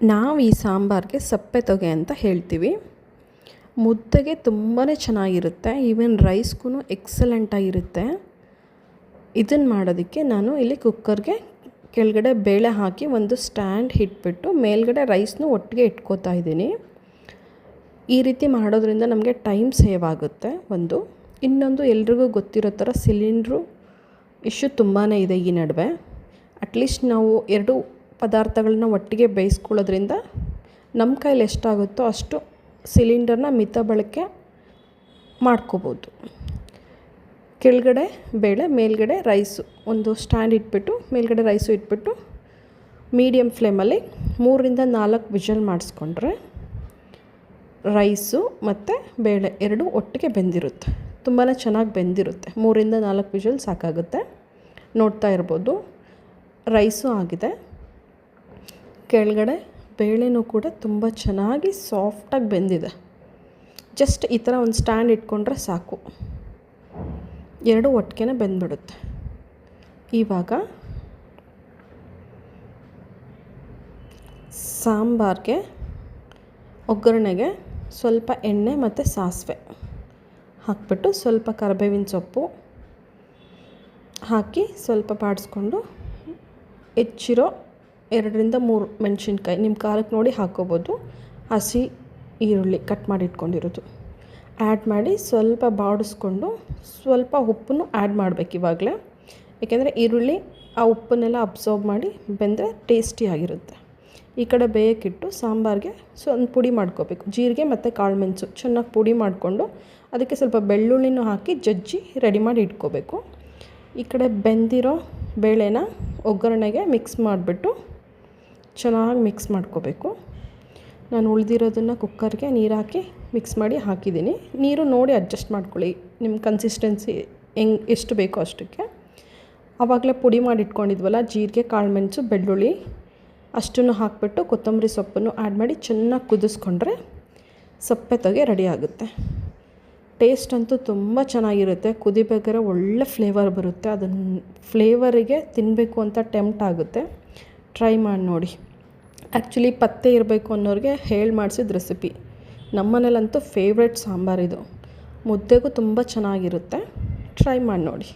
ನಾವು ಈ ಸಾಂಬಾರಿಗೆ ಸಪ್ಪೆ ತೊಗೆ ಅಂತ ಹೇಳ್ತೀವಿ. ಮುದ್ದೆಗೆ ತುಂಬಾ ಚೆನ್ನಾಗಿರುತ್ತೆ, ಈವನ್ ರೈಸ್ಗೂ ಎಕ್ಸಲೆಂಟಾಗಿರುತ್ತೆ. ಇದನ್ನು ಮಾಡೋದಕ್ಕೆ ನಾನು ಇಲ್ಲಿ ಕುಕ್ಕರ್ಗೆ ಕೆಳಗಡೆ ಬೇಳೆ ಹಾಕಿ ಒಂದು ಸ್ಟ್ಯಾಂಡ್ ಇಟ್ಬಿಟ್ಟು ಮೇಲ್ಗಡೆ ರೈಸ್ನು ಒಟ್ಟಿಗೆ ಇಟ್ಕೋತಾ ಇದ್ದೀನಿ. ಈ ರೀತಿ ಮಾಡೋದ್ರಿಂದ ನಮಗೆ ಟೈಮ್ ಸೇವ್ ಆಗುತ್ತೆ. ಇನ್ನೊಂದು ಎಲ್ರಿಗೂ ಗೊತ್ತಿರೋ ಥರ ಸಿಲಿಂಡ್ರು ಇಶ್ಯೂ ತುಂಬಾ ಇದೆ ಈ ನಡುವೆ. ಅಟ್ಲೀಸ್ಟ್ ನಾವು 2 ಪದಾರ್ಥಗಳನ್ನ ಒಟ್ಟಿಗೆ ಬೇಯಿಸ್ಕೊಳ್ಳೋದ್ರಿಂದ ನಮ್ಮ ಕೈಲಿ ಎಷ್ಟಾಗುತ್ತೋ ಅಷ್ಟು ಸಿಲಿಂಡರ್ನ ಮಿತ ಬಳಕೆ ಮಾಡ್ಕೋಬೋದು. ಕೆಳಗಡೆ ಬೇಳೆ ಮೇಲ್ಗಡೆ ರೈಸು ಒಂದು ಸ್ಟ್ಯಾಂಡ್ ಇಟ್ಬಿಟ್ಟು ಮೇಲ್ಗಡೆ ರೈಸು ಇಟ್ಬಿಟ್ಟು ಮೀಡಿಯಮ್ ಫ್ಲೇಮಲ್ಲಿ 3ರಿಂದ 4 ವಿಷಲ್ ಮಾಡಿಸ್ಕೊಂಡ್ರೆ ರೈಸು ಮತ್ತು ಬೇಳೆ 2 ಒಟ್ಟಿಗೆ ಬೆಂದಿರುತ್ತೆ. ತುಂಬಾ ಚೆನ್ನಾಗಿ ಬೆಂದಿರುತ್ತೆ. 3ರಿಂದ 4 ವಿಷಲ್ ಸಾಕಾಗುತ್ತೆ. ನೋಡ್ತಾ ಇರ್ಬೋದು, ರೈಸು ಆಗಿದೆ. ಕೆಳಗಡೆ ಬೇಳೆನೂ ಕೂಡ ತುಂಬ ಚೆನ್ನಾಗಿ ಸಾಫ್ಟಾಗಿ ಬೆಂದಿದೆ. ಜಸ್ಟ್ ಈ ಥರ ಒಂದು ಸ್ಟ್ಯಾಂಡ್ ಇಟ್ಕೊಂಡ್ರೆ ಸಾಕು, 2 ಒಟ್ಟಿಗೆ ಬೆಂದ್ಬಿಡುತ್ತೆ. ಇವಾಗ ಸಾಂಬಾರಿಗೆ ಒಗ್ಗರಣೆಗೆ ಸ್ವಲ್ಪ ಎಣ್ಣೆ ಮತ್ತು ಸಾಸಿವೆ ಹಾಕ್ಬಿಟ್ಟು ಸ್ವಲ್ಪ ಕರಿಬೇವಿನ ಸೊಪ್ಪು ಹಾಕಿ ಸ್ವಲ್ಪ ಬಾಡಿಸ್ಕೊಂಡು ಹೆಚ್ಚಿರೋ 2ರಿಂದ 3 ಮೆಣಸಿನ್ಕಾಯಿ ನಿಮ್ಮ ಖಾರಕ್ಕೆ ನೋಡಿ ಹಾಕ್ಕೋಬೋದು. ಹಸಿ ಈರುಳ್ಳಿ ಕಟ್ ಮಾಡಿ ಇಟ್ಕೊಂಡಿರೋದು ಆ್ಯಡ್ ಮಾಡಿ ಸ್ವಲ್ಪ ಬಾಡಿಸ್ಕೊಂಡು ಸ್ವಲ್ಪ ಉಪ್ಪನ್ನು ಆ್ಯಡ್ ಮಾಡಬೇಕು ಇವಾಗಲೇ. ಏಕೆಂದರೆ ಈರುಳ್ಳಿ ಆ ಉಪ್ಪನ್ನೆಲ್ಲ ಅಬ್ಸರ್ವ್ ಮಾಡಿ ಬೆಂದರೆ ಟೇಸ್ಟಿಯಾಗಿರುತ್ತೆ. ಈ ಕಡೆ ಬೇಯಕ್ಕಿಟ್ಟು ಸಾಂಬಾರಿಗೆ ಒಂದು ಪುಡಿ ಮಾಡ್ಕೋಬೇಕು. ಜೀರಿಗೆ ಮತ್ತು ಕಾಳುಮೆಣಸು ಚೆನ್ನಾಗಿ ಪುಡಿ ಮಾಡಿಕೊಂಡು ಅದಕ್ಕೆ ಸ್ವಲ್ಪ ಬೆಳ್ಳುಳ್ಳಿನೂ ಹಾಕಿ ಜಜ್ಜಿ ರೆಡಿ ಮಾಡಿ ಇಟ್ಕೋಬೇಕು. ಈ ಕಡೆ ಬೆಂದಿರೋ ಬೇಳೆನ ಒಗ್ಗರಣೆಗೆ ಮಿಕ್ಸ್ ಮಾಡಿಬಿಟ್ಟು ಚೆನ್ನಾಗಿ ಮಿಕ್ಸ್ ಮಾಡ್ಕೋಬೇಕು. ನಾನು ಉಳಿದಿರೋದನ್ನು ಕುಕ್ಕರ್ಗೆ ನೀರು ಹಾಕಿ ಮಿಕ್ಸ್ ಮಾಡಿ ಹಾಕಿದ್ದೀನಿ. ನೀರು ನೋಡಿ ಅಡ್ಜಸ್ಟ್ ಮಾಡ್ಕೊಳ್ಳಿ, ನಿಮ್ಮ ಕನ್ಸಿಸ್ಟೆನ್ಸಿ ಎಷ್ಟು ಬೇಕೋ ಅಷ್ಟಕ್ಕೆ. ಆವಾಗಲೇ ಪುಡಿ ಮಾಡಿ ಇಟ್ಕೊಂಡಿದ್ವಲ್ಲ ಜೀರಿಗೆ ಕಾಳುಮೆಣಸು ಬೆಳ್ಳುಳ್ಳಿ ಅಷ್ಟನ್ನು ಹಾಕಿಬಿಟ್ಟು ಕೊತ್ತಂಬರಿ ಸೊಪ್ಪನ್ನು ಆ್ಯಡ್ ಮಾಡಿ ಚೆನ್ನಾಗಿ ಕುದಿಸ್ಕೊಂಡ್ರೆ ಸಪ್ಪೆ ತೊಗೆ ರೆಡಿ ಆಗುತ್ತೆ. ಟೇಸ್ಟ್ ಅಂತೂ ತುಂಬ ಚೆನ್ನಾಗಿರುತ್ತೆ. ಕುದಿಬೇಕಾದ್ರೆ ಒಳ್ಳೆ ಫ್ಲೇವರ್ ಬರುತ್ತೆ. ಅದನ್ನು ಫ್ಲೇವರಿಗೆ ತಿನ್ನಬೇಕು ಅಂತ ಟೆಂಪ್ಟ್ ಆಗುತ್ತೆ. ಟ್ರೈ ಮಾಡಿ ನೋಡಿ. ಆ್ಯಕ್ಚುಲಿ ಪತ್ತೆ ಇರಬೇಕು ಅನ್ನೋರಿಗೆ ಹೇಳಿ ಮಾಡಿಸಿದ ರೆಸಿಪಿ. ನಮ್ಮನೇಲಂತೂ ಫೇವ್ರೆಟ್ ಸಾಂಬಾರಿದು. ಮುದ್ದೆಗೂ ತುಂಬ ಚೆನ್ನಾಗಿರುತ್ತೆ. ಟ್ರೈ ಮಾಡಿ ನೋಡಿ.